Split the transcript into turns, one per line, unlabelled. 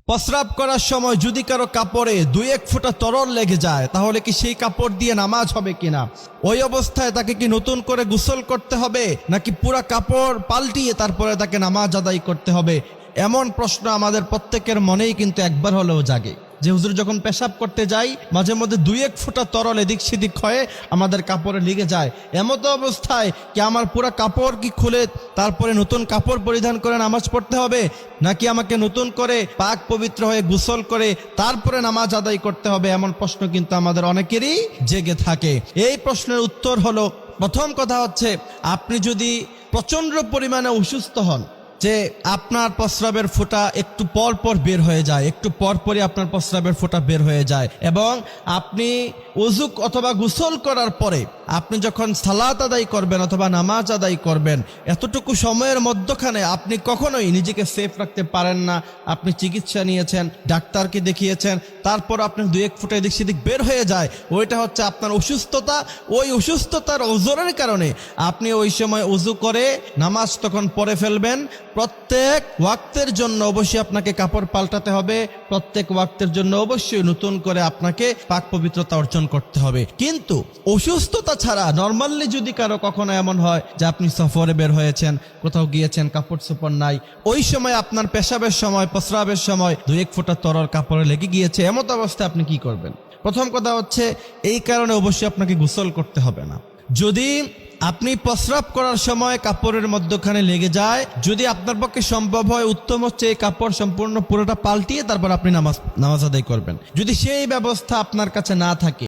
প্রস্রাব করার সময় যদি কারো কাপড়ে 2-1 ফোঁটা তরল লেগে যায় তাহলে কি সেই কাপড় দিয়ে নামাজ হবে কিনা? ওই অবস্থায় তাকে কি নতুন করে গোসল করতে হবে নাকি পুরা কাপড় পাল্টিয়ে তারপরে তাকে নামাজ আদায় করতে হবে? এমন প্রশ্ন আমাদের প্রত্যেকের মনেই কিন্তু একবার হলেও জাগে যে হুজুর যখন পেশাব করতে যাই মাঝে মধ্যে 2-1 ফোঁটা তরল এদিক সেদিক হয়ে আমাদের কাপড়ে লেগে যায়। এমতো অবস্থায় কি আমার পুরা কাপড় কি খুলে তারপরে নতুন কাপড় পরিধান করে নামাজ পড়তে হবে নাকি আমাকে নতুন করে পাক পবিত্র হয়ে গোসল করে তারপরে নামাজ আদায় করতে হবে? এমন প্রশ্ন কিন্তু আমাদের অনেকেরই জেগে থাকে। এই প্রশ্নের উত্তর হলো, প্রথম কথা হচ্ছে আপনি যদি প্রচন্ড পরিমাণে অসুস্থ হন, যে আপনার প্রস্রাবের ফোঁটা একটু পর পর বের হয়ে যায়, একটু পর পরই আপনার প্রস্রাবের ফোঁটা বের হয়ে যায় এবং আপনি ওযু অথবা গোসল করার পরে আপনি যখন সালাত আদায় করবেন অথবা নামাজ আদায় করবেন, এতটুকু সময়ের মধ্যখানে আপনি কখনোই নিজেকে সেফ রাখতে পারেন না। আপনি চিকিৎসা নিয়েছেন, ডাক্তারকে দেখিয়েছেন, তারপর আপনার 2-1 ফোঁটা এদিক সেদিক বের হয়ে যায়, ওইটা হচ্ছে আপনার অসুস্থতা। ওই অসুস্থতার ওজরের কারণে আপনি ওই সময় ওযু করে নামাজ তখন পড়ে ফেলবেন। প্রত্যেক ওয়াক্তের জন্য অবশ্যই আপনাকে কাপড় পাল্টাতে হবে, প্রত্যেক ওয়াক্তের জন্য অবশ্যই নতুন করে আপনাকে পাক পবিত্রতা অর্জন করতে হবে। কিন্তু অসুস্থতা ছাড়া নর্মালি যদি কারো কখনো এমন হয় যে আপনি সফরে বের হয়েছেন, কোথাও গিয়েছেন, কাপড় চোপড় নাই, ওই সময় আপনার পেশাবের সময় প্রস্রাবের সময় 2-1 ফোঁটা তরল কাপড়ে লেগে গিয়েছে, এমত অবস্থায় আপনি কি করবেন? প্রথম কথা হচ্ছে এই কারণে অবশ্যই আপনাকে গোসল করতে হবে না। যদি আপনি প্রস্রাব করার সময় কাপড়ের মধ্যখানে লেগে যায়, যদি আপনার পক্ষে সম্ভব হয়, উত্তম হচ্ছে এই কাপড় সম্পূর্ণ পুরোটা পাল্টিয়ে তারপর আপনি নামাজ আদায় করবেন। যদি সেই ব্যবস্থা আপনার কাছে না থাকে